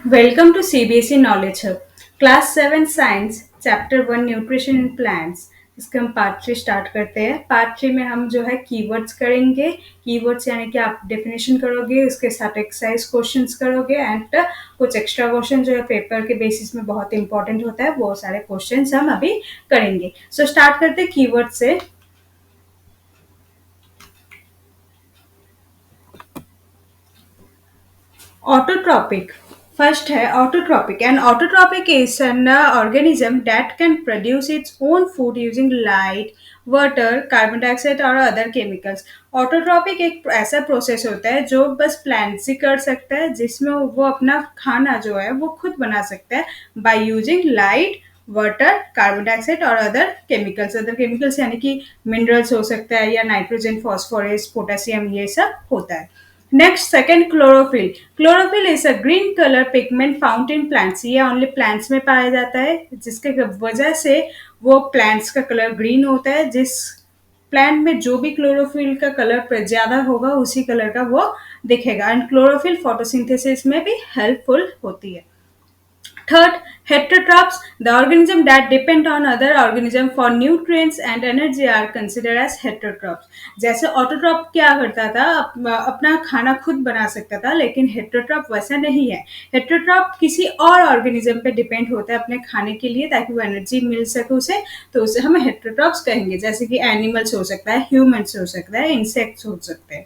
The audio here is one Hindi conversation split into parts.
Welcome to CBSE Knowledge Hub, Class 7 Science, Chapter 1 Nutrition in Plants। इसके हम पार्ट 3 स्टार्ट करते हैं। पार्ट 3 में हम जो है कीवर्ड्स करेंगे। कीवर्ड्स यानी कि आप डेफिनेशन करोगे, उसके साथ एक्सरसाइज क्वेश्चंस करोगे एंड कुछ एक्स्ट्रा क्वेश्चन जो है पेपर के बेसिस में बहुत इंपॉर्टेंट होता है, वो सारे क्वेश्चंस हम अभी करेंगे। सो स्टार्ट करते हैं कीवर्ड से। Autotropic. First है autotropic. An autotropic is an organism that can produce its own food using light, water, carbon dioxide और other chemicals. Autotropic एक ऐसा प्रोसेस होता है जो बस प्लांट ही कर सकता है, जिसमें वो अपना खाना जो है वो खुद बना सकता है by using light, water, carbon dioxide और अदर केमिकल्स यानी कि मिनरल्स हो सकता है या नाइट्रोजन, फॉस्फोरस, पोटेशियम, ये सब होता है। Next second chlorophyll. Chlorophyll is a green colour pigment found in plants. ये ओनली प्लांट्स में पाया जाता है, जिसके वजह से वो प्लांट्स का कलर ग्रीन होता है। जिस प्लांट में जो भी क्लोरोफिल का कलर ज्यादा होगा उसी कलर का वो दिखेगा। एंड क्लोरोफिल फोटोसिंथेसिस में भी हेल्पफुल होती है। Third, heterotrophs, the organism that depend on other organism for nutrients and energy are considered as heterotrophs. जैसे ऑटोट्रॉप क्या करता था, अपना खाना खुद बना सकता था, लेकिन हेटेरोट्रॉप वैसा नहीं है। हेटेरोट्रॉप किसी और ऑर्गेनिज्म पे डिपेंड होता है अपने खाने के लिए, ताकि वो एनर्जी मिल सके उसे, तो उसे हम हेटेरोट्रॉप्स कहेंगे। जैसे कि एनिमल्स हो सकता है, ह्यूमंस हो सकता है, इंसेक्ट्स हो सकते हैं।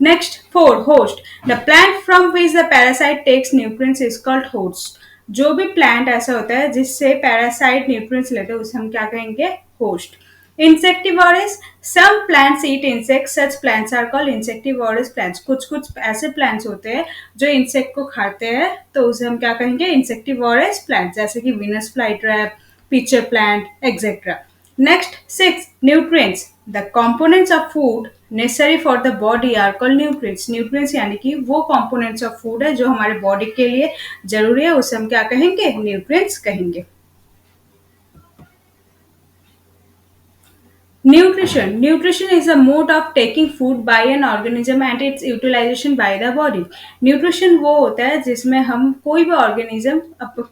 Next, four, host. The plant from which the parasite takes nutrients is called host. जो भी प्लांट ऐसा होता है जिससे पैरासाइट न्यूट्रिएंट्स लेते हैं, उसे हम क्या कहेंगे? Host. Insectivorous, some plants eat insects, such plants are called insectivorous plants. कुछ कुछ ऐसे प्लांट्स होते हैं जो इंसेक्ट को खाते हैं, तो उसे हम क्या कहेंगे? इंसेक्टिवोरस प्लांट्स, जैसे कि Venus flytrap, pitcher plant, etcetera. Next, 6. Nutrients. The components of food necessary for the body are called nutrients. Nutrients यानी कि वो components of food है जो हमारे body के लिए जरूरी है, उसे हम क्या कहेंगे? Nutrients कहेंगे। Nutrition. Nutrition is a mode of taking food by an organism and its utilization by the body. Nutrition वो होता है जिसमें हम कोई भी organism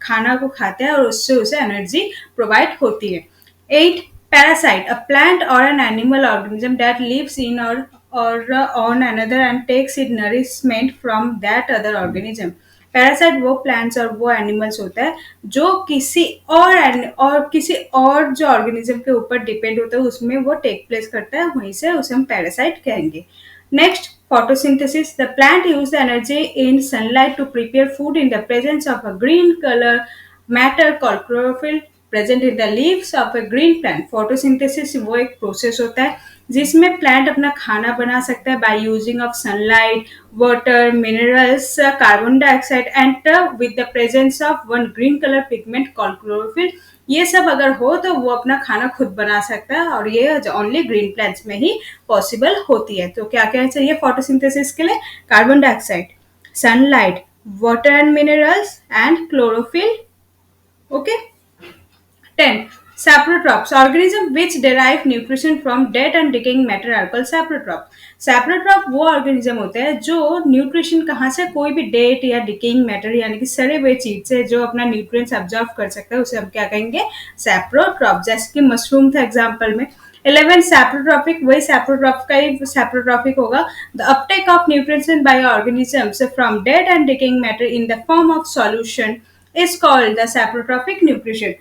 खाना को खाते हैं और उससे उसे एनर्जी प्रोवाइड होती है। 8. Parasite. A plant or an animal organism that lives in or on another and takes its nourishment from that other organism. Parasite वो प्लांट्स और वो एनिमल्स होता है जो किसी और जो ऑर्गेनिज्म के ऊपर डिपेंड होता है, उसमें वो टेक प्लेस करता है, वहीं से उसे हम पैरासाइट कहेंगे। Next, photosynthesis. The plant use the energy in sunlight to prepare food in the presence of a green color matter called chlorophyll present in the leaves of a green plant. Photosynthesis वो एक प्रोसेस होता है जिसमें प्लांट अपना खाना बना सकता है by using of sunlight, water, minerals, carbon dioxide and with the presence of one green colour pigment called chlorophyll. ये सब अगर हो तो वो अपना खाना खुद बना सकता है, और ये ओनली ग्रीन प्लांट्स में ही पॉसिबल होती है। तो क्या क्या चाहिए फोटोसिंथेसिस के लिए? Carbon dioxide, sunlight, water and minerals and chlorophyll. Okay. 10. Saprotrophs. Organisms which derive nutrition from dead and decaying matter are called saprotrophs. Saprotrophs वो ऑर्गेनिज्म होते हैं जो न्यूट्रिशन कहाँ से, कोई भी डेट या डिकेइंग मैटर यानी कि सड़े हुए चीज से जो अपना न्यूट्रिएंट्स अब्जॉर्व कर सकता है, उसे हम क्या कहेंगे? सैप्रोट्रॉप। जैसे कि मशरूम था एग्जाम्पल में। 11. सैप्रोट्रॉपिक, वही सैप्रोट्रॉप का ही सैप्रोट्रॉपिक होगा। The uptake of nutrition by organisms from dead and decaying matter in the form of solution is called the saprotrophic nutrition.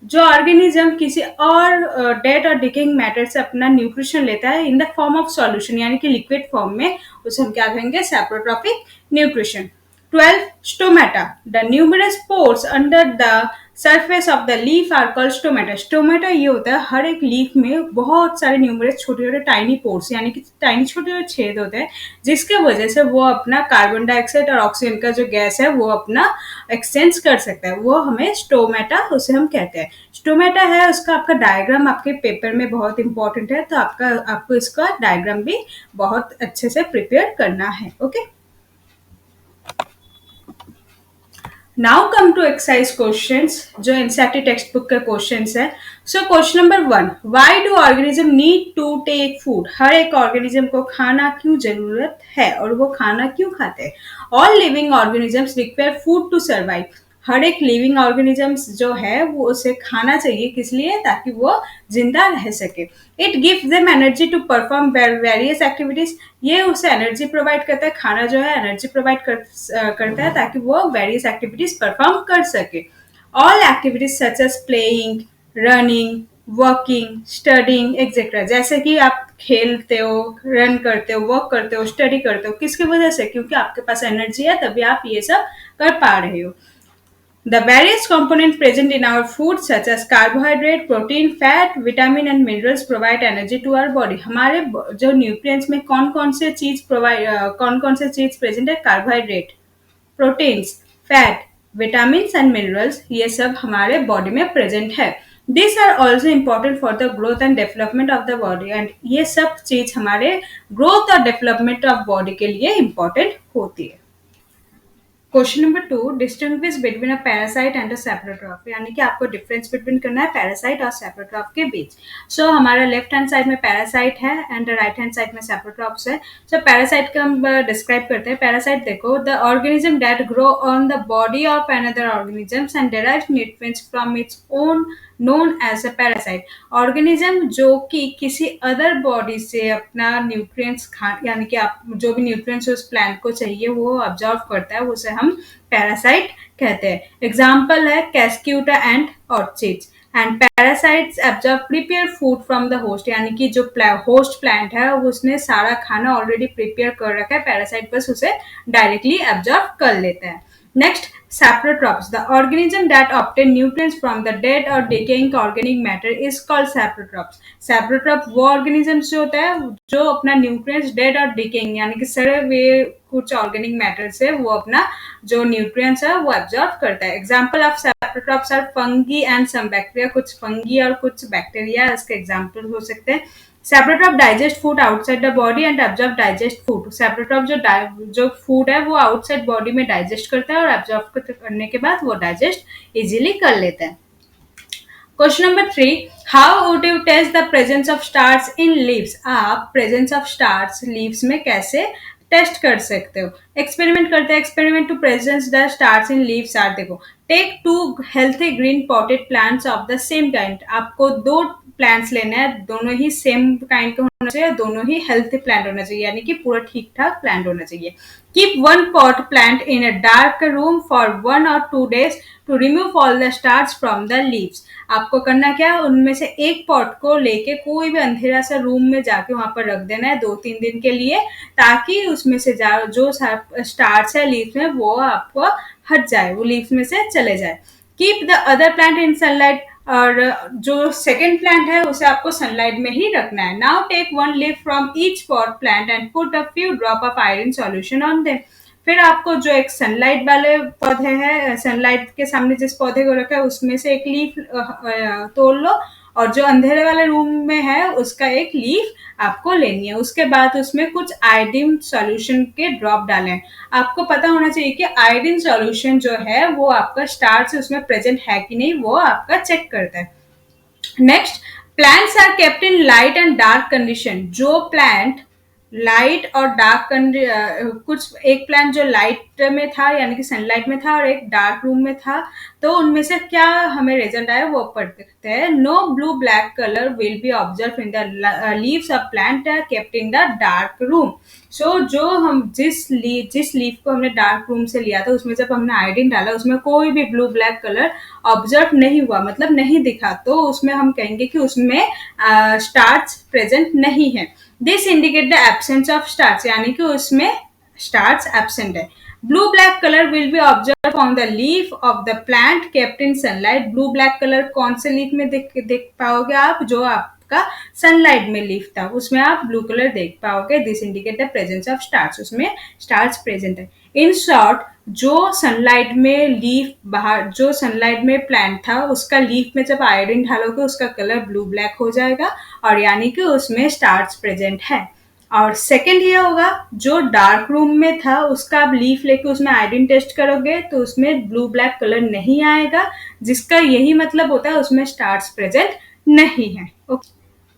जो ऑर्गेनिज्म किसी और डेड और डिकेइंग मैटर से अपना न्यूट्रिशन लेता है in the form of solution यानी कि लिक्विड फॉर्म में, उसे हम क्या कहेंगे? Saprotrophic nutrition. 12. Stomata. The numerous pores under the surface of the leaf are called stomata. Stomata ये होता है हर एक लीफ में बहुत सारे न्यूमरस छोटे छोटे टाइनी पोर्स यानी कि टाइनी छोटे छोटे छेद होते हैं, जिसके वजह से वो अपना कार्बन डाइऑक्साइड और ऑक्सीजन का जो गैस है वो अपना एक्सचेंज कर सकता है। वो हमें स्टोमेटा उसे हम कहते हैं। स्टोमेटा है, उसका आपका डायग्राम आपके पेपर में बहुत इंपॉर्टेंट है, तो आपको इसका डायग्राम भी बहुत अच्छे से प्रिपेयर करना है। Okay. Now come to exercise questions, जो एनसीईआरटी टेक्स्ट बुक के क्वेश्चंस है। So question number 1, why do organism need to take food? हर एक ऑर्गेनिज्म को खाना क्यों जरूरत है और वो खाना क्यों खाते हैं? All living organisms require food to survive. हर एक लिविंग ऑर्गेनिजम्स जो है वो उसे खाना चाहिए, किस लिए? ताकि वो जिंदा रह सके। It gives them energy to perform various activities. ये उसे एनर्जी प्रोवाइड करता है, खाना जो है एनर्जी प्रोवाइड करता है ताकि वो वेरियस एक्टिविटीज परफॉर्म कर सके। All activities such as playing, running, working, studying etcetera. जैसे कि आप खेलते हो, रन करते हो, वर्क करते हो, स्टडी करते हो, किसकी वजह से? क्योंकि आपके पास एनर्जी है, तभी आप ये सब कर पा रहे हो। The various components present in our food such as carbohydrate, protein, fat, vitamin and minerals provide energy to our body। हमारे जो न्यूट्रिएंट्स में कौन कौन से चीज प्रेजेंट है? Carbohydrate, proteins, fat, vitamin and minerals, ये सब हमारे बॉडी में प्रेजेंट है। This are also important for the growth and development of the body. And ये सब चीज हमारे ग्रोथ और डेवलपमेंट ऑफ बॉडी के लिए इम्पॉर्टेंट होती है। Question number 2, distinguish between a parasite and a saprotroph. यानी कि आपको डिफरेंस बिटवीन करना है पैरासाइट और सेप्रोट्रॉफ के बीच। सो हमारा लेफ्ट हैंड साइड में पैरासाइट है एंड राइट हैंड साइड में सेप्रोट्रॉफ्स है। सो पैरासाइट का हम डिस्क्राइब करते हैं। पैरासाइट देखो, the organism that grow on the body of another organisms and derive nutrients from its own known as a parasite. Organism जो कि किसी अदर बॉडी से अपना न्यूट्रिएंट्स यानी कि आप जो भी न्यूट्रिएंट्स उस प्लांट को चाहिए वो ऑब्जर्व करता है, उसे हम पैरासाइट कहते हैं। एग्जाम्पल है cuscuta and orchids. And parasites absorb prepare food from the host. यानी कि जो होस्ट प्लांट है उसने सारा खाना ऑलरेडी प्रिपेयर कर रखा है, पैरासाइट बस उसे डायरेक्टली एब्जॉर्ब कर लेता है। Next, saprotrophs. The organism that obtain nutrients from the dead or decaying organic matter is called saprotrophs. Saprotroph वो organisms जो होता है जो अपना nutrients dead और decaying यानी कि सड़े हुए कुछ organic matter से वो अपना जो nutrients है वो absorb करता है। Example of saprotrophs are fungi and some bacteria। कुछ fungi और कुछ bacteria इसके example हो सकते हैं। Saprotroph digest food outside the body and absorb digest food. Saprotroph जो फूड है वो आउटसाइड बॉडी में डाइजेस्ट करता है और एब्जॉर्ब करने के बाद वो डाइजेस्ट इजीली कर लेता है। Question number 3, how would you test the presence of starch in leaves? आप प्रेजेंस ऑफ स्टार्च लीव्स में कैसे टेस्ट कर सकते हो? एक्सपेरिमेंट करते हैं। Experiment to presence the starch in leaves are, देखो, take 2 healthy green potted plants of the same kind. आपको 2 प्लांट्स लेना है, दोनों ही सेम काइंड का होना चाहिए, दोनों ही हेल्थी प्लांट होना चाहिए, यानी कि पूरा ठीक ठाक प्लांट होना चाहिए। Keep 1 pot plant in a dark room for 1 or 2 days to remove all the starch from the leaves। आपको करना क्या, उनमें से एक पॉट को लेके कोई भी अंधेरा सा रूम में जाके वहां पर रख देना है 2-3 दिन के लिए, ताकि उसमें से जो स्टार्च है लीव्स में वो आपको हट जाए, वो लीव्स में से चले जाए। Keep the other plant in sunlight. और जो सेकेंड प्लांट है उसे आपको सनलाइट में ही रखना है। Now take 1 leaf from each pot plant and put a few drop of iron solution on them. फिर आपको जो एक सनलाइट वाले पौधे हैं, सनलाइट के सामने जिस पौधे को रखा है उसमें से एक लीफ तोड़ लो, और जो अंधेरे वाले रूम में है उसका एक लीफ आपको लेनी है। उसके बाद उसमें कुछ आयोडीन सॉल्यूशन के ड्रॉप डालें। आपको पता होना चाहिए कि आयोडीन सॉल्यूशन जो है वो आपका स्टार्च उसमें प्रेजेंट है कि नहीं, वो आपका चेक करता है। Next, plants are kept in light and dark condition. जो प्लांट लाइट और डार्क कुछ एक प्लांट जो लाइट में था यानी कि सनलाइट में था और एक डार्क रूम में था, तो उनमें से क्या हमें रिजल्ट आया वो पढ़ सकते हैं। No blue black colour will be observe in the leaves of plant kept in the dark room. So जो हम जिस लीफ को हमने डार्क रूम से लिया था उसमें जब हमने आयोडीन डाला उसमें कोई भी ब्लू ब्लैक कलर ऑब्जर्व नहीं हुआ, मतलब नहीं दिखा, तो उसमें हम कहेंगे कि उसमें स्टार्च प्रेजेंट नहीं है। This indicate the absence of starch, यानी कि उसमें स्टार्च एब्सेंट है। Blue black colour will be observe on the leaf of the plant kept in sunlight. Blue black colour कौन से लीफ में देख पाओगे आप? जो आपका सनलाइट में लीफ था उसमें आप ब्लू कलर देख पाओगे। This indicate the presence of starch, उसमें स्टार्च प्रेजेंट है। इन शॉर्ट, जो सनलाइट में प्लांट था उसका लीफ में जब आयोडीन डालोगे उसका कलर ब्लू ब्लैक हो जाएगा, और यानी कि उसमें स्टार्च प्रेजेंट है। और सेकंड ये होगा, जो डार्क रूम में था उसका आप लीफ लेके उसमें आयोडीन टेस्ट करोगे तो उसमें ब्लू ब्लैक कलर नहीं आएगा, जिसका यही मतलब होता है उसमें स्टार्च प्रेजेंट नहीं है।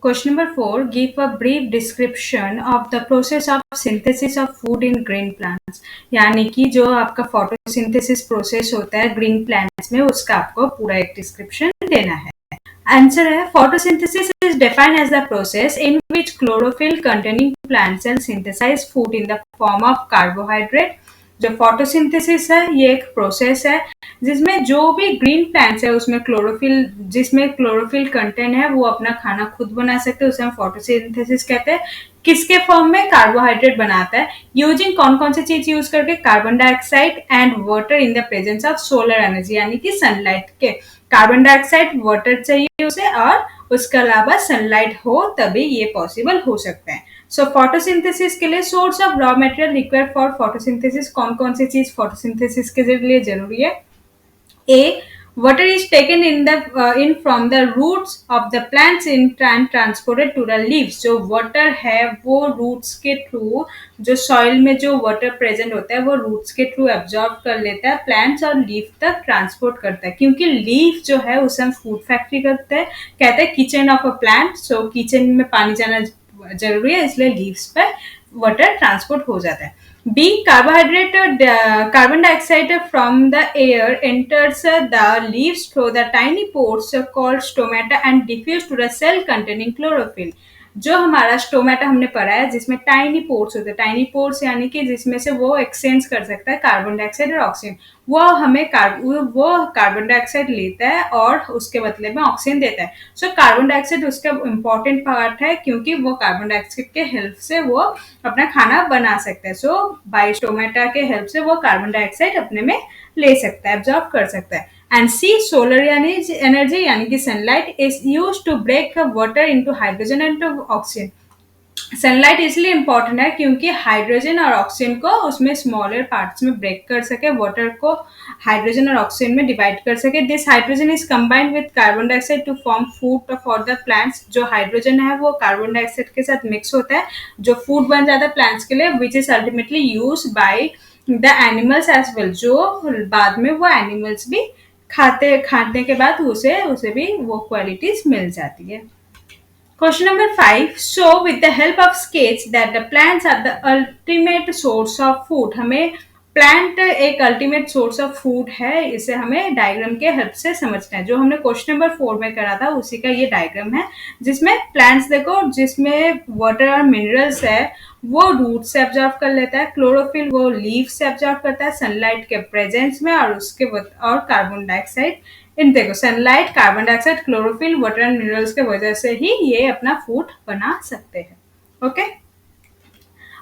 Question number 4, give a brief description of the process of synthesis of food in green plants. यानी कि जो आपका फोटोसिंथेसिस प्रोसेस होता है ग्रीन प्लांट्स में, उसका आपको पूरा एक डिस्क्रिप्शन देना है। आंसर है, photosynthesis is defined as the process in which chlorophyll containing plant cell synthesize food in the form of carbohydrate. जो फोटोसिंथेसिस है ये एक प्रोसेस है जिसमें जो भी ग्रीन प्लांट्स है उसमें क्लोरोफिल, जिसमें क्लोरोफिल कंटेंट है, वो अपना खाना खुद बना सकते हैं, उसे हम फोटोसिंथेसिस कहते हैं। किसके फॉर्म में? कार्बोहाइड्रेट बनाता है। यूजिंग कौन कौन सी चीज यूज करके? Carbon dioxide and water in the presence of solar energy, यानी कि सनलाइट के। कार्बन डाइऑक्साइड, वाटर चाहिए उसे, और उसके अलावा सनलाइट हो तभी ये पॉसिबल हो सकता है। सो फोटोसिंथेसिस के लिए source of raw material required for photosynthesis, कौन कौन सी चीज फोटोसिंथेसिस के लिए जरूरी है? A. Water is taken in from the roots of the plants in and transported to the leaves. जो water है वो roots के through, जो soil में जो water present होता है वो roots के through absorb कर लेता है, plants और leaf तक transport करता है। क्योंकि leaf जो है उसे हम food factory करते हैं, कहते हैं kitchen of a plant, so kitchen में पानी जाना जरूरी है, इसलिए leaves पर water transport हो जाता है। B. Carbohydrate, carbon dioxide from the air enters the leaves through the tiny pores called stomata and diffuse to the cell containing chlorophyll. जो हमारा स्टोमेटा हमने पढ़ा है जिसमें टाइनी पोर्स होते हैं, टाइनी पोर्स यानी कि जिसमें से वो एक्सचेंज कर सकता है कार्बन डाइऑक्साइड और ऑक्सीजन। वो कार्बन डाइऑक्साइड लेता है और उसके बदले में ऑक्सीजन देता है। सो कार्बन डाइऑक्साइड उसका इम्पोर्टेंट पार्ट है क्योंकि वो कार्बन डाइऑक्साइड के हेल्प से वो अपना खाना बना सकता है। सो बाय स्टोमेटा के हेल्प से वो कार्बन डाइऑक्साइड अपने में ले सकता है, एब्जॉर्ब कर सकता है। एंड सी, सोलर एनर्जी यानी कि sunlight is use to break water into hydrogen and oxygen. Sunlight इसलिए इंपॉर्टेंट है क्योंकि हाइड्रोजन और ऑक्सीजन को उसमें स्मॉलर पार्ट्स में ब्रेक कर सके, वाटर को हाइड्रोजन और ऑक्सीजन में डिवाइड कर सके। This hydrogen is combined with carbon dioxide to form food for the plants. जो हाइड्रोजन है वो कार्बन डाइऑक्साइड के साथ मिक्स होता है जो फूड बन जाता है प्लांट्स के लिए, which is ultimately use by the animals as well, जो बाद में वो एनिमल्स भी खाने के बाद उसे भी वो क्वालिटीज मिल जाती है। Question number 5. Show with the help of sketch that the plants are the ultimate source of food. हमें प्लांट एक अल्टीमेट सोर्स ऑफ फूड है, इसे हमें डायग्राम के हेल्प से समझना है। जो हमने क्वेश्चन नंबर 4 में करा था उसी का ये डायग्राम है जिसमें प्लांट्स देखो, जिसमें वाटर और मिनरल्स है वो रूट से एब्जॉर्ब कर लेता है, क्लोरोफिल वो लीफ से एब्जॉर्ब करता है सनलाइट के प्रेजेंस में, और और कार्बन डाइऑक्साइड, इन देखो sunlight, carbon dioxide, chlorophyll, water and minerals के वजह से ही ये अपना फूड बना सकते हैं। Okay,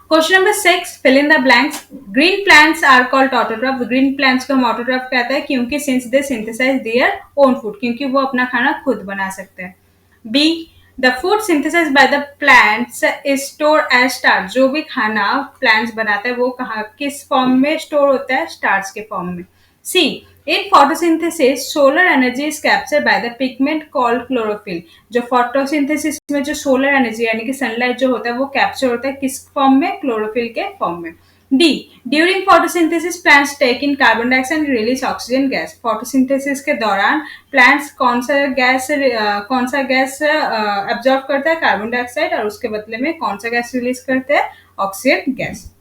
question number 6, fill in the blanks. Green plants are called autotroph. Green plants को हम ऑटोट्रॉफ कहते हैं क्योंकि since they synthesise their own food, क्योंकि वो अपना खाना खुद बना सकते हैं। B, the food synthesize by the plants is store as starch. जो भी खाना प्लांट्स बनाते हैं वो कहाँ किस फॉर्म में स्टोर होता है? स्टार्च के फॉर्म में। See, in photosynthesis solar energy is capture by the pigment called chlorophyll. जो फोटोसिंथेसिस में जो सोलर एनर्जी यानी कि सनलाइट जो होता है वो कैप्चर होता है किस फॉर्म में? क्लोरोफिल के फॉर्म में। D, during photosynthesis plants take in carbon dioxide and release oxygen gas. Photosynthesis के दौरान प्लांट्स कौन सा गैस एब्जॉर्ब करता है? कार्बन डाइऑक्साइड, और उसके बदले में कौन सा गैस रिलीज करते हैं? Oxygen gas.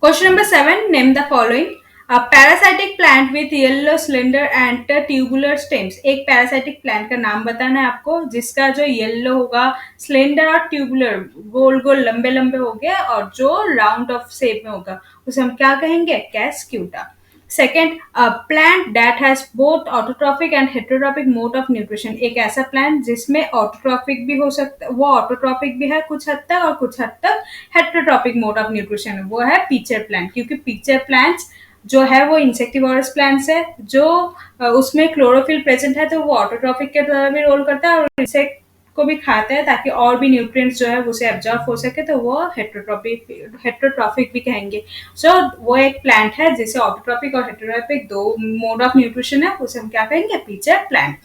Question number 7. Name the following. A parasitic plant with yellow slender and tubular stems. एक parasitic plant का नाम बताना है आपको जिसका जो येलो होगा, स्लेंडर और ट्यूबुलर, गोल गोल लंबे लंबे होंगे, और जो राउंड ऑफ शेप में होगा उसे हम क्या कहेंगे? Cuscuta. Second, plant that has both autotrophic and heterotrophic mode of nutrition. एक ऐसा प्लांट जिसमें ऑटोट्रॉफिक भी हो सकता है, वो ऑटोट्रॉपिक भी है कुछ हद तक, और कुछ हद तक हेटेरोट्रॉपिक मोड ऑफ न्यूट्रिशन है, वो है पीचर प्लांट। क्योंकि पीचर प्लांट्स जो है वो इंसेक्टिवोरस प्लांट्स है, जो उसमें क्लोरोफिल प्रेजेंट है तो वो ऑटोट्रॉपिक के तरह भी रोल करता है और इंसेक्ट को भी खाता है ताकि और भी न्यूट्रिएंट्स जो है उसे एब्जॉर्ब हो सके, तो वो हेटेरोट्रॉपिक भी कहेंगे। सो वो एक प्लांट है जिसे ऑटोट्रॉपिक और हेटेरोट्रॉपिक दो मोड ऑफ न्यूट्रिशन है, उसे हम क्या कहेंगे? Pitcher plant.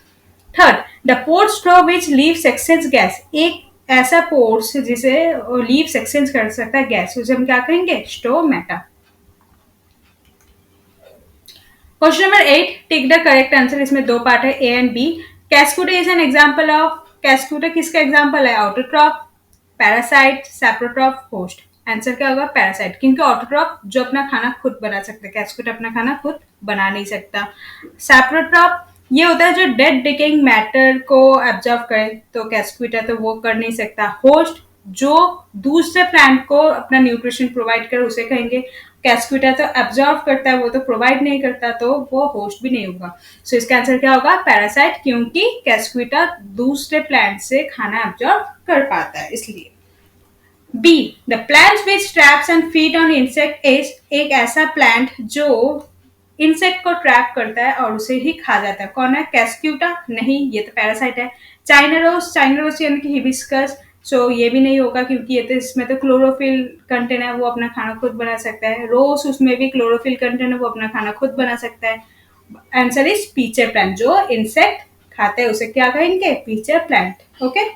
Third, the pores through which leaves exchange gas. एक ऐसा पोर्स जिसे लीव्स एक्सचेंज कर सकता है गैस, उसे हम क्या कहेंगे? Stomata. Question number 8, tick the correct answer. इसमें दो पार्ट है, A and B. Cuscuta is an example of, cuscuta किसका एग्जाम्पल है? Autotroph, parasite, saprotroph, host. Answer क्या होगा? पैरासाइट, क्योंकि ऑटोट्रॉप जो अपना खाना खुद बना सकता है, कैस्कुटा अपना खाना खुद बना नहीं सकता। सैप्रोट्रॉप ये होता है जो डेड डिकेइंग मैटर को एब्जॉर्ब करे, तो कैस्कुटा तो वो कर नहीं सकता। होस्ट जो दूसरे प्लांट को अपना न्यूट्रिशन प्रोवाइड करे उसे कहेंगे। कैस्कुटा तो एब्जॉर्ब करता है, वो तो प्रोवाइड नहीं करता, तो वो होस्ट भी नहीं होगा। सो इसका आंसर क्या होगा? पैरासाइट, क्योंकि कैस्कुटा दूसरे प्लांट से खाना एब्जॉर्ब कर पाता है इसलिए। B, the plant which traps and feed on insect is, एक ऐसा प्लांट जो इंसेक्ट को ट्रैप करता है और उसे ही खा जाता है। कौन है? कैस्क्यूटा? नहीं, ये तो पैरासाइट है। चाइना रोज, चाइना रोज यानी कि हिबिस्कस, सो ये भी नहीं होगा क्योंकि ये तो इसमें तो क्लोरोफिल कंटेंट है, वो अपना खाना खुद बना सकता है। रोज उसमें भी क्लोरोफिल कंटेंट है, वो अपना खाना खुद बना सकता है। आंसर इज पीचर प्लांट, जो इंसेक्ट खाते हैं उसे क्या कहेंगे? Pitcher plant. Okay.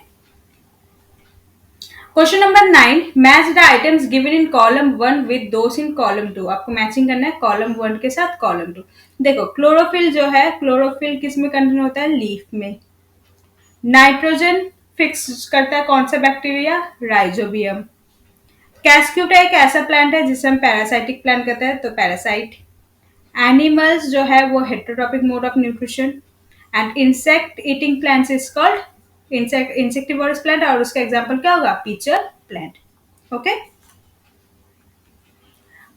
Question number 9, match the items given in column 1 with those in column 2। आपको मैचिंग करना है कॉलम 1 के साथ कॉलम 2। देखो, क्लोरोफिल जो है, क्लोरोफिल किस में कंटेंट होता है? लीफ में। नाइट्रोजन फिक्स करता है कौन सा बैक्टीरिया? राइजोबियम। कैस्क्यूटा एक ऐसा प्लांट है जिसे हम पैरासाइटिक प्लांट कहते हैं, तो पैरासाइट। एनिमल्स जो है वो heterotrophic mode of nutrition. And insect eating plants is called insectivorous plant, और उसका एग्जांपल क्या होगा? Pitcher plant. Okay.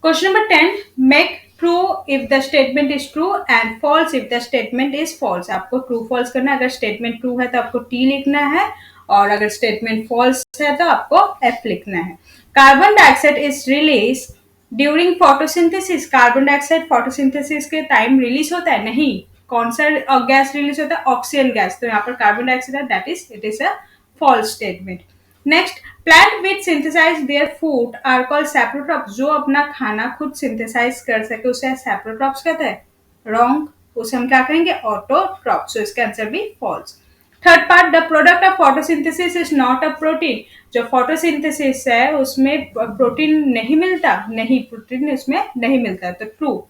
Question number 10, make true if the statement is true and false if the statement is false। आपको true false करना है। अगर statement true है तो आपको T लिखना है, और अगर statement false है तो आपको F लिखना है। Carbon dioxide is released during photosynthesis। Carbon dioxide photosynthesis के टाइम रिलीज होता है? नहीं। कौन सा गैस रिलीज होता है? Oxygen gas. तो यहाँ पर कार्बन डाइऑक्साइड है, that is it is a false statement. Next, plant which synthesize their food are called saprotrophs. जो अपना खाना खुद सिंथेसाइज कर सके उसे सैप्रोट्रॉप्स कहते हैं। रॉन्ग, उसे हम क्या कहेंगे? ऑटोट्रॉप्स। सो इसका आंसर भी false. Third part, the product of photosynthesis is not a protein. जो फोटोसिंथेसिस है उसमें प्रोटीन नहीं मिलता, नहीं, प्रोटीन उसमें नहीं मिलता, तो true.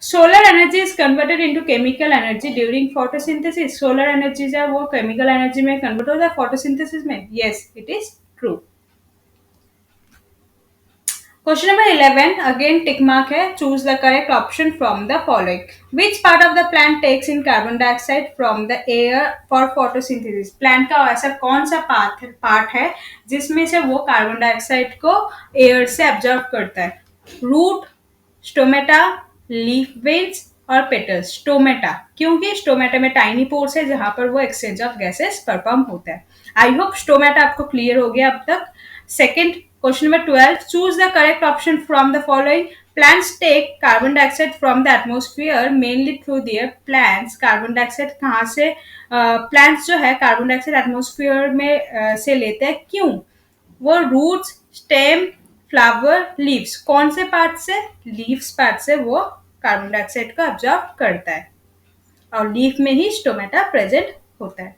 Solar energy is converted into chemical energy during photosynthesis. Solar energy जो है वो केमिकल एनर्जी में कन्वर्ट होता है फोटोसिंथेसिस में। Yes, it is true. Question number 11, again tick mark है। Choose the correct option from the following. Which part of the plant takes in carbon dioxide from the air for photosynthesis. Plant का ऐसा कौन सा पार्ट है जिसमें से वो कार्बन डाइऑक्साइड को एयर से एब्जॉर्ब करता है? रूट, स्टोमेटा, लीफ वेन्स और पेटल्स। स्टोमेटा, क्योंकि स्टोमेटा में टाइनी पोर्स है जहां पर वो एक्सचेंज ऑफ गैसेस परफॉर्म होता है। आई होप स्टोमेटा आपको क्लियर हो गया अब तक। Second, question number 12, choose the correct option from the following. Plants take carbon dioxide from the atmosphere mainly through their plants. Carbon dioxide कहाँ से प्लांट्स जो है कार्बन डाइऑक्साइड एटमोस्फियर में से लेते हैं? क्यों? वो रूट्स, स्टेम, फ्लावर, लीव्स, कौन से पार्ट से? लीव्स पार्ट से वो कार्बन डाइऑक्साइड को एब्जॉर्ब करता है, और लीफ में ही स्टोमेटा प्रेजेंट होता है।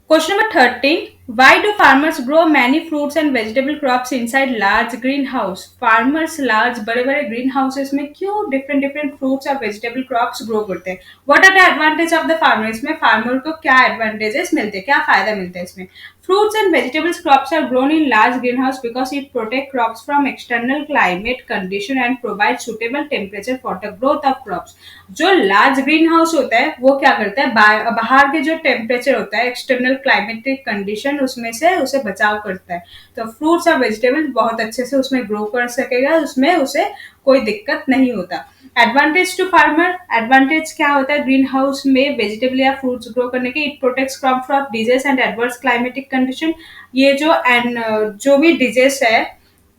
Question number 13, why do farmers grow many fruits and vegetable crops inside large greenhouse? Farmers large बड़े बड़े green houses में क्यों different fruits और vegetable crops grow करते हैं? What are the advantage of the farmer? इसमें farmer को क्या advantages मिलते हैं, क्या फायदा मिलता है इसमें? Fruits and vegetables crops are grown in large greenhouse because it protect crops from external climate condition and provide suitable temperature for the growth of crops। जो लार्ज ग्रीन हाउस होता है वो क्या करता है? बाहर के जो टेम्परेचर होता है, एक्सटर्नल क्लाइमेटिक कंडीशन, उसमें से उसे बचाव करता है। तो फ्रूट्स और वेजिटेबल्स बहुत अच्छे से उसमें ग्रो कर सकेगा, उसमें उसे कोई दिक्कत नहीं होता। एडवांटेज टू फार्मर, एडवांटेज क्या होता है ग्रीन हाउस में वेजिटेबल या फ्रूट्स ग्रो करने के? It protects crop from disease and adverse climatic condition. ये जो भी डिजीज है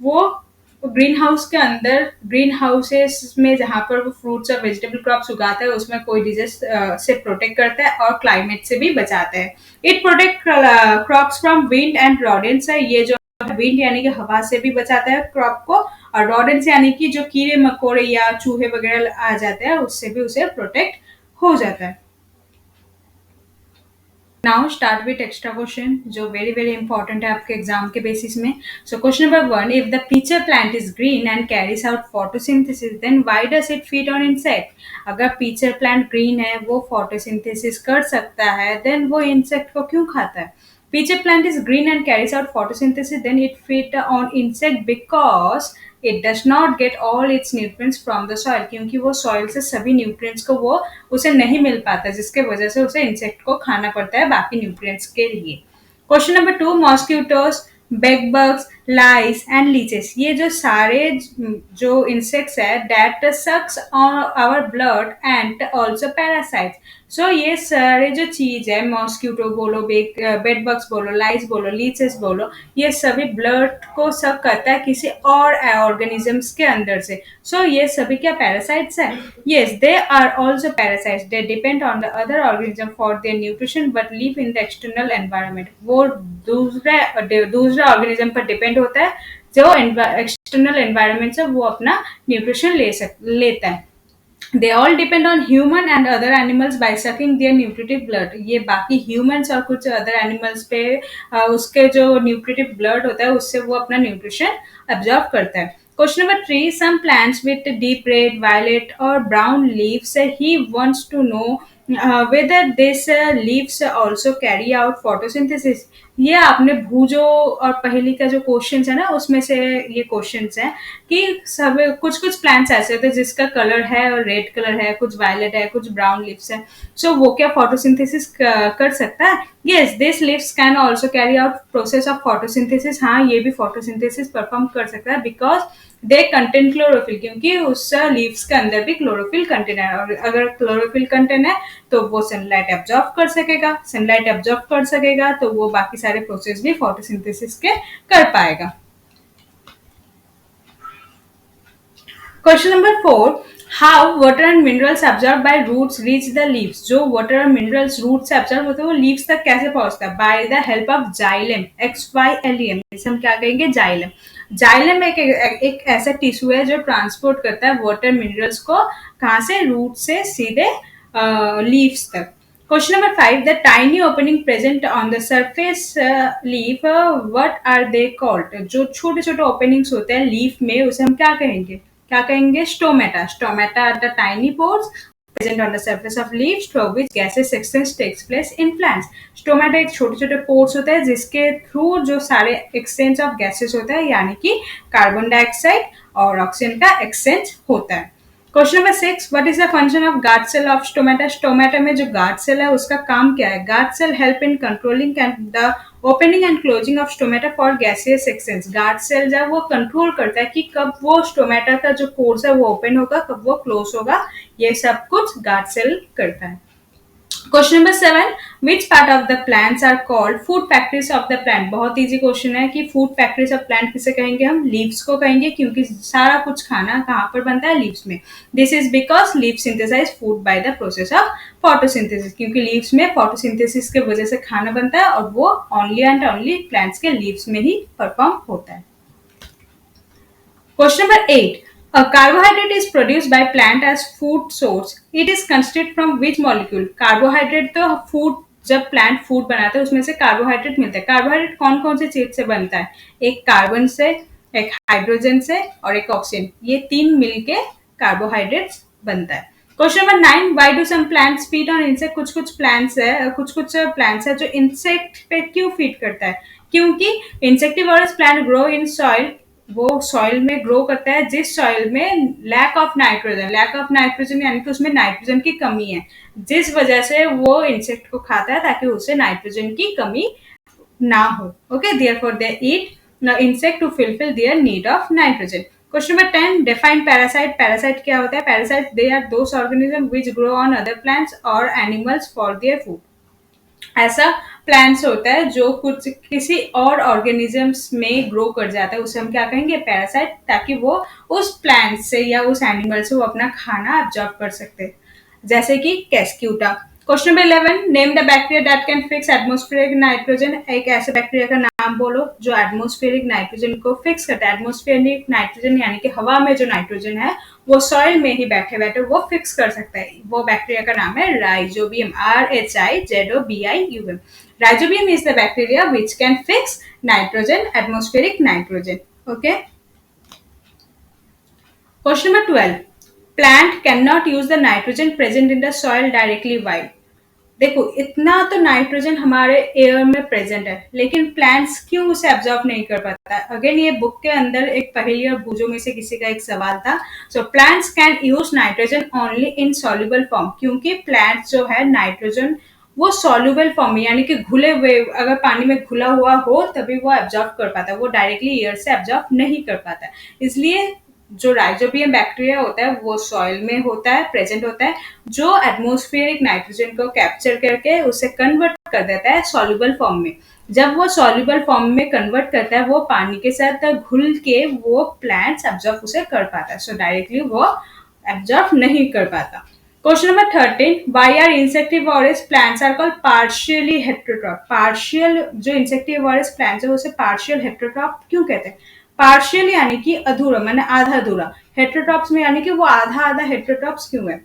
वो ग्रीन हाउस के अंदर, ग्रीन हाउसेस में जहां पर वो फ्रूट्स और वेजिटेबल क्रॉप्स उगाता है उसमें कोई डिजीज से प्रोटेक्ट करता है और क्लाइमेट से भी बचाता है। It protect crops from wind and rodents है। ये जो विंड यानी कि हवा से भी बचाता है क्रॉप को, और रॉडेंट्स यानी कि जो कीड़े मकोड़े या चूहे वगैरह आ जाते हैं उससे भी उसे प्रोटेक्ट हो जाता है। Now start with extra question जो वेरी वेरी इंपॉर्टेंट है आपके एग्जाम के बेसिस में. So question number 1, if the pitcher plant is green and carries out photosynthesis then why does it feed on insect. अगर पीचर प्लांट ग्रीन है, वो फोटोसिंथेसिस कर सकता है, देन वो इंसेक्ट को क्यों खाता है. Peach plant is green and carries out photosynthesis, then it feeds on insect because it does not get all its nutrients from the soil. क्योंकि वो soil से सभी nutrients को वो उसे नहीं मिल पाता, जिसके वजह से उसे insect को खाना पड़ता है बाकी nutrients के लिए. Question number 2, mosquitoes, bed bugs, lice and leeches, ये जो सारे जो इंसेक्ट्स है that sucks our blood and also parasites. So ये सारे जो चीज है, मॉस्किटो बोलो, बेड बग्स बोलो, लाइस बोलो, लीचेस बोलो, ये सभी ब्लड को सक करता है किसी और ऑर्गेनिजम्स के अंदर से. सो ये सभी क्या पैरासाइट्स है? Yes, they are also parasites. They depend on the other organism for their nutrition but live in the external environment. वो दूसरे ऑर्गेनिज्म पर डिपेंड होता है जो एक्सटर्नल एनवायरनमेंट से वो अपना न्यूट्रिशन लेता है. They all depend on human and other animals by sucking their nutritive blood. ये बाकी ह्यूमंस और कुछ अदर एनिमल्स पे उसके जो न्यूट्रिटिव ब्लड होता है उससे वो अपना न्यूट्रिशन एब्जॉर्ब करता है. Question number 3, some plants with deep red, violet or brown leaves, he wants to know whether these leaves also carry out photosynthesis. ये आपने भूजो और पहेली का जो क्वेश्चंस है ना, उसमें से ये क्वेश्चंस हैं कि सब कुछ कुछ प्लांट्स ऐसे होते हैं जिसका कलर है और रेड कलर है, कुछ वायलेट है, कुछ ब्राउन लीव्स है. सो वो क्या फोटोसिंथेसिस कर सकता है? Yes, this leaves can also carry out process of photosynthesis. हाँ, ये भी फोटोसिंथेसिस परफॉर्म कर सकता है बिकॉज दे कंटेन क्लोरोफिल, क्योंकि उस लीव्स के अंदर भी क्लोरोफिल कंटेन है, और अगर क्लोरोफिल कंटेन है तो वो सनलाइट एब्जॉर्ब कर सकेगा. सनलाइट एब्जॉर्ब कर सकेगा तो वो बाकी सारे प्रोसेस भी फोटोसिंथेसिस के कर पाएगा. Question number 4, how water and minerals absorb by roots reach the leaves. जो वाटर और मिनरल्स रूट से एब्जॉर्ब होते हैं वो लीव्स तक कैसे पहुंचता है? By the help of xylem, XYLEM. इसे हम क्या कहेंगे? जाइलम. जाइलम एक ऐसा टिश्यू है जो ट्रांसपोर्ट करता है वाटर मिनरल्स को, कहाँ से? रूट से सीधे लीव्स तक. Question number 5, the tiny opening present on the surface leaf, what are they called? जो छोटे छोटे openings होते हैं लीफ में उसे हम क्या कहेंगे? क्या कहेंगे? Stomata. Stomata are the tiny pores present on the surface of leaves through which gaseous exchange takes place in plants. Stomata एक छोटे छोटे पोर्स होते हैं जिसके थ्रू जो सारे एक्सचेंज ऑफ गैसेस होता है, यानी कि कार्बन डाइऑक्साइड और ऑक्सीजन का एक्सचेंज होता है. Question number 6, what is the function of guard cell of stomata. Stomata में जो गार्ड सेल है उसका काम क्या है? Guard cell help in controlling the opening and closing of stomata for gaseous exchange. Guard cell जब वो कंट्रोल करता है कि कब वो स्टोमेटा का जो पोर्स है वो ओपन होगा, कब वो क्लोज होगा, ये सब कुछ गार्ड सेल करता है. Question number 7, which part of the plants are called food factories of the plant. बहुत इजी क्वेश्चन है कि फूड फैक्ट्रीज ऑफ प्लांट किसे कहेंगे? हम लीव्स को कहेंगे, क्योंकि सारा कुछ खाना कहाँ पर बनता है? लीव्स में. This is because leaves synthesise food by the process of photosynthesis. क्योंकि लीव्स में फोटोसिंथेसिस के वजह से खाना बनता है और वो ओनली एंड ओनली प्लांट्स के लीव्स में ही परफॉर्म होता है. Question number 8. A carbohydrate is produced by plant as food source. It is constituted from which molecule? Carbohydrate तो food, जब प्लांट फूड बनाते हैं उसमें से कार्बोहाइड्रेट मिलता है. कार्बोहाइड्रेट कौन कौन से चीज से बनता है? एक कार्बन से, एक हाइड्रोजन से और एक ऑक्सीजन. ये तीन मिलके कार्बोहाइड्रेट्स बनता है. Question number 9, why do some plants feed on insect. कुछ कुछ प्लांट्स है जो इंसेक्ट पे क्यों फीड करता है? क्योंकि insectivorous plant grow in soil, वो सॉइल में ग्रो करता है जिस सॉइल में लैक ऑफ नाइट्रोजन यानी कि उसमें नाइट्रोजन की कमी है, जिस वजह से वो इंसेक्ट को खाता है ताकि उसे नाइट्रोजन की कमी ना हो. Okay, therefore they eat insect to fulfil their need of nitrogen. Question number 10, define parasite. Parasite क्या होता है? Parasite they are those organism which grow on other plants और एनिमल्स फॉर देयर फूड. ऐसा प्लांट्स होता है जो कुछ किसी और ऑर्गेनिजम्स में ग्रो कर जाता है, उसे हम क्या कहेंगे? पैरासाइट, ताकि वो उस प्लांट से या उस एनिमल से वो अपना खाना एब्जॉर्ब कर सकते हैं, जैसे कि cuscuta. Question number 11, name the bacteria that can fix atmospheric nitrogen. एक ऐसे बैक्टीरिया का नाम नाम बोलो जो एटमॉस्फेरिक नाइट्रोजन को फिक्स करता है। एटमॉस्फेरिक नाइट्रोजन यानी कि हवा में जो नाइट्रोजन है वो सॉइल में ही बैठे बैठे वो फिक्स कर सकता है। वो बैक्टीरिया का नाम है rhizobium, RHIZOBIUM। Rhizobium is the bacteria which can fix nitrogen, atmospheric nitrogen. Okay, question number 12, plant can not use the nitrogen present in the soil directly while. देखो इतना तो नाइट्रोजन हमारे एयर में प्रेजेंट है, लेकिन प्लांट्स क्यों उसे एब्जॉर्ब नहीं कर पाता है? अगेन ये बुक के अंदर एक पहेली और बूझों में से किसी का एक सवाल था। So plants can use nitrogen only in soluble form, क्योंकि प्लांट्स जो है नाइट्रोजन वो सॉल्युबल फॉर्म में यानी कि घुले हुए, अगर पानी में घुला हुआ हो तभी वो एब्जॉर्ब कर पाता है, वो डायरेक्टली एयर से एब्जॉर्ब नहीं कर पाता है। इसलिए जो राइजोबियम बैक्टीरिया होता है वो सॉइल में होता है, प्रेजेंट होता है, जो एटमॉस्फेरिक नाइट्रोजन को कैप्चर करके उसे कन्वर्ट कर देता है सॉल्युबल फॉर्म में। जब वो सॉल्युबल फॉर्म में कन्वर्ट करता है वो पानी के साथ घुल के वो प्लांट्स एब्जॉर्ब उसे कर पाता है। सो डायरेक्टली वो एब्जॉर्ब नहीं कर पाता। Question number 13, why are insectivorous plants are called partially heterotroph. Partial जो इंसेक्टिवोरस प्लांट्स है उसे पार्शियल हेट्रोट्रॉप क्यों कहते हैं? पार्शियल यानी कि अधूरा, माने आधा अधूरा। हेट्रोट्रॉप्स में यानी कि वो आधा आधा हेट्रोट्रॉप्स क्यों है?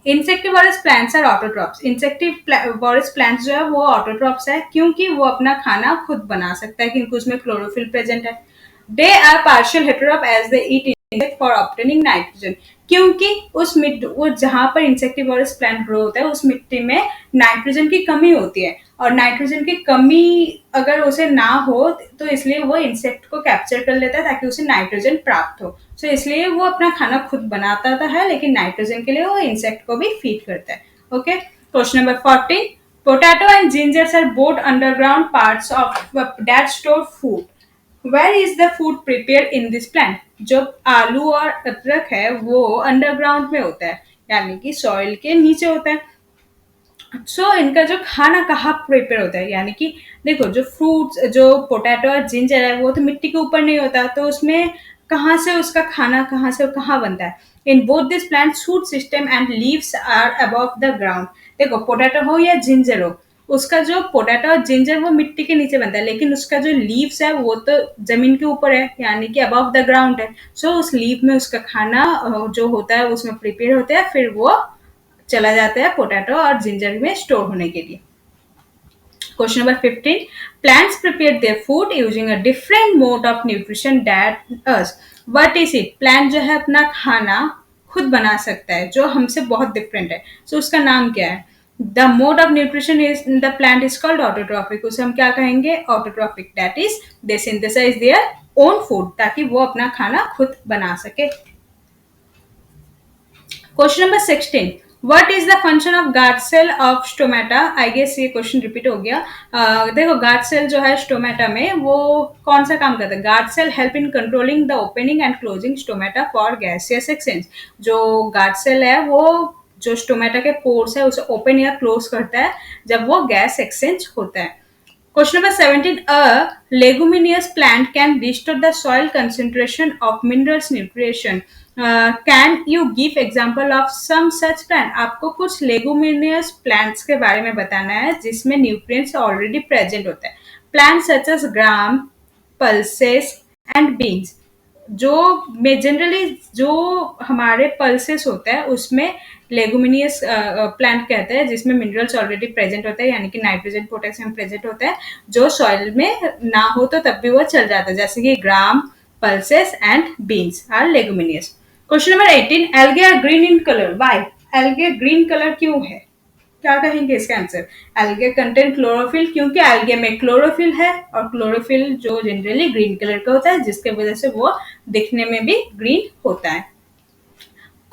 Insectivorous plants are autotrophs. Insectivorous plants जो है वो ऑटोट्रॉप्स है क्योंकि वो अपना खाना खुद बना सकता है, क्योंकि उसमें क्लोरोफिल प्रेजेंट है। They are partial heterotroph as they eat insect for obtaining nitrogen, क्योंकि उस मिट्टी, वो जहां पर इंसेक्टिवोरस प्लांट ग्रो होता है उस मिट्टी में नाइट्रोजन की कमी होती है, और नाइट्रोजन की कमी अगर उसे ना हो तो इसलिए वो इंसेक्ट को कैप्चर कर लेता है ताकि उसे नाइट्रोजन प्राप्त हो। सो इसलिए वो अपना खाना खुद बनाता तो है, लेकिन नाइट्रोजन के लिए वो इंसेक्ट को भी फीड करता है। Okay, question number 14, potato and gingers are both underground parts of that store food. Where is the food prepare in this plant? जो आलू और अदरक है वो अंडरग्राउंड में होता है, यानी कि सॉइल के नीचे होता है। इनका जो खाना कहाँ प्रिपेयर होता है, यानी कि देखो जो फ्रूट्स, जो पोटैटो और जिंजर है वो तो मिट्टी के ऊपर नहीं होता, तो उसमें कहाँ से उसका खाना कहाँ से कहाँ बनता है? In both this plant shoot system and leaves are above the ground. देखो पोटैटो हो या जिंजर हो, उसका जो पोटैटो और जिंजर वो मिट्टी के नीचे बनता है, लेकिन उसका जो लीव्स है वो तो जमीन के ऊपर है, यानी कि अबव द ग्राउंड है। उस लीव में उसका खाना जो होता है उसमें प्रिपेयर होता है, फिर वो चला जाता है पोटैटो और जिंजर में स्टोर होने के लिए। Question number 15, plants prepare their food using a different mode of nutrition that us. What is it? Plant जो है अपना खाना खुद बना सकता है जो हमसे बहुत डिफरेंट है। उसका नाम क्या है? The mode of nutrition is the plant is called autotrophic. उसे हम क्या कहेंगे? Autotrophic. That is they synthesise their own food, ताकि वो अपना खाना खुद बना सके। Question number 16, what is the function of guard cell of stomata? I guess ये क्वेश्चन रिपीट हो गया। देखो गार्ड सेल जो है स्टोमेटा में वो कौन सा काम करता है? Guard cell help in controlling the opening and closing stomata for gaseous exchange. जो गार्ड सेल है वो जो स्टोमेटा के पोर्स है उसे ओपन या क्लोज करता है जब वो गैस एक्सचेंज होता है। Question number 17. A leguminous plant can restore the soil concentration of minerals nutrition. Can you give example of some such plant? आपको कुछ leguminous plants के बारे में बताना है जिसमें nutrients already present होता है. Plants such as gram, pulses and beans. जो में जनरली जो हमारे पल्सेस होता है उसमें लेगुमिनियस प्लांट कहते हैं, जिसमें मिनरल्स ऑलरेडी प्रेजेंट होता है, यानी कि नाइट्रोजन पोटेशियम प्रेजेंट होता है, जो सॉइल में ना हो तो तब भी वो चल जाता है, जैसे कि gram, pulses and beans are leguminous. Question number 18, algae are green in colour. Why? Algae green colour क्यों है? क्या कहेंगे इसका आंसर? एल्गे कंटेन क्लोरोफिल, क्योंकि एल्गे में क्लोरोफिल है और क्लोरोफिल जो जनरली ग्रीन कलर का होता है, जिसके वजह से वो दिखने में भी ग्रीन होता है।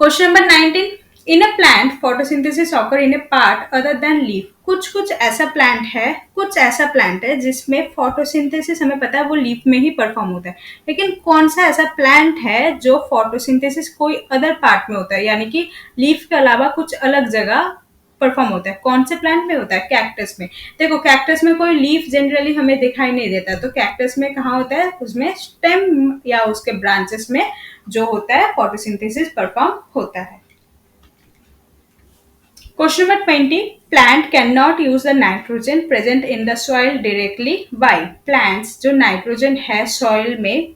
Question number 19, in a plant photosynthesis occur in a part other than leaf. कुछ ऐसा प्लांट है जिसमें फोटोसिंथेसिस हमें पता है वो लीफ में ही परफॉर्म होता है, लेकिन कौन सा ऐसा प्लांट है जो फोटोसिंथेसिस कोई अदर पार्ट में होता है, यानी कि लीफ के अलावा कुछ अलग जगह परफॉर्म होता है? कौन से प्लांट में होता है? कैक्टस में। देखो कैक्टस में कोई लीफ जनरली हमें दिखाई नहीं देता, तो कैक्टस में कहाँ होता है? उसमें स्टेम या उसके ब्रांचेस में जो होता है फोटोसिंथेसिस परफॉर्म होता है। Question number 20. Plant cannot use the nitrogen present in the soil directly. Why? Plants जो nitrogen है soil में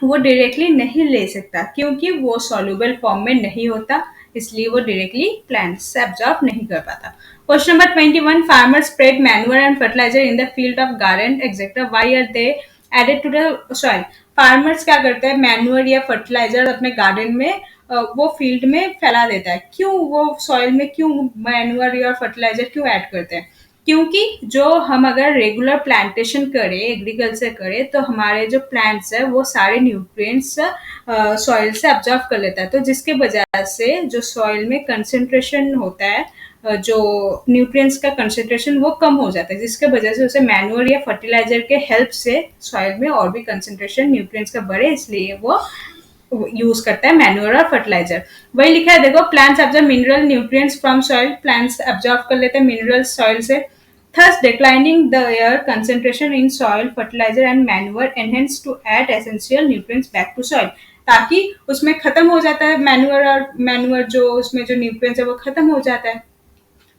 वो डायरेक्टली नहीं ले सकता क्योंकि वो सॉल्युबल फॉर्म में नहीं होता, इसलिए वो डायरेक्टली प्लांट से एब्जॉर्ब नहीं कर पाता। Question number 21। Farmer spread manure and fertiliser in the field of garden etcetera, why are they added to the soil? Farmers क्या करते हैं, मैन्योर या फर्टिलाइजर अपने गार्डन में वो फील्ड में फैला देता है। क्यों वो सॉइल में क्यों मैन्योर या फर्टिलाइजर क्यों ऐड करते हैं? क्योंकि जो हम अगर रेगुलर प्लांटेशन करें, एग्रीकल्चर करें, तो हमारे जो प्लांट्स है वो सारे न्यूट्रिएंट्स सॉइल से अब्जॉर्ब कर लेता है, तो जिसके वजह से जो सॉइल में कंसंट्रेशन होता है, जो न्यूट्रिएंट्स का कंसंट्रेशन वो कम हो जाता है, जिसके वजह से उसे मैन्योर या फर्टिलाइजर के हेल्प से सॉइल में और भी कंसंट्रेशन न्यूट्रिएंट्स का बढ़े, इसलिए वो यूज करता है मैन्योर और फर्टिलाइजर। वही लिखा है देखो, plants observe mineral nutrients from soil, plants absorb कर लेते हैं मिनरल सॉइल से, thus declining their concentration in soil, fertilizer and manure enhance to add essential nutrients back to soil, ताकि उसमें खत्म हो जाता है मैन्योर, और मैन्योर जो उसमें जो न्यूट्रिएंट्स है वो खत्म हो जाता है,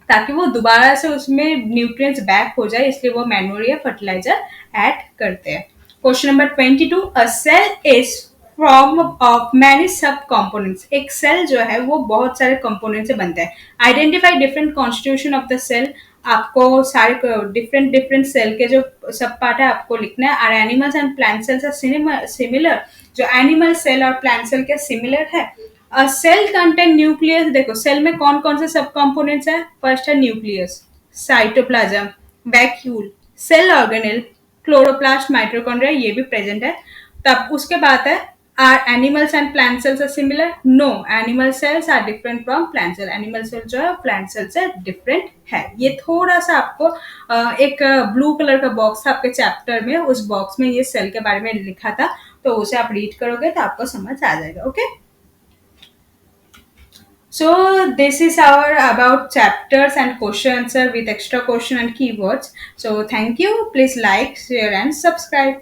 ताकि वो दोबारा से उसमें न्यूट्रिएंट्स बैक हो जाए, इसलिए वो मैन्योर या फर्टिलाइजर ऐड करते हैं। Question number 22। A cell is form of many sub components, एक सेल जो है वो बहुत सारे कंपोनेंट से बनता है। Identify different constitution of the cell, आपको सारे डिफरेंट डिफरेंट सेल के जो सब पार्ट है आपको लिखना है। Are animals and plant cells are similar, जो एनिमल सेल और प्लांट सेल के सिमिलर है। सेल कंटेंट न्यूक्लियस, देखो सेल में कौन कौन से सब कंपोनेंट्स है, फर्स्ट है nucleus, cytoplasm, vacuole, cell organelle, chloroplast, mitochondria, ये भी प्रेजेंट है। तब उसके बाद है, are animals and plant cells are similar? No, animal cells are different from plant cell, animal cell जो है प्लांट सेल से डिफरेंट है। ये थोड़ा सा आपको एक ब्लू कलर का बॉक्स था आपके चैप्टर में, उस बॉक्स में ये सेल के बारे में लिखा था, तो उसे आप रीड करोगे तो आपको समझ आ जाएगा। Okay, so this is our about chapters and question answer with extra question and keywords. So thank you. Please like, share and subscribe.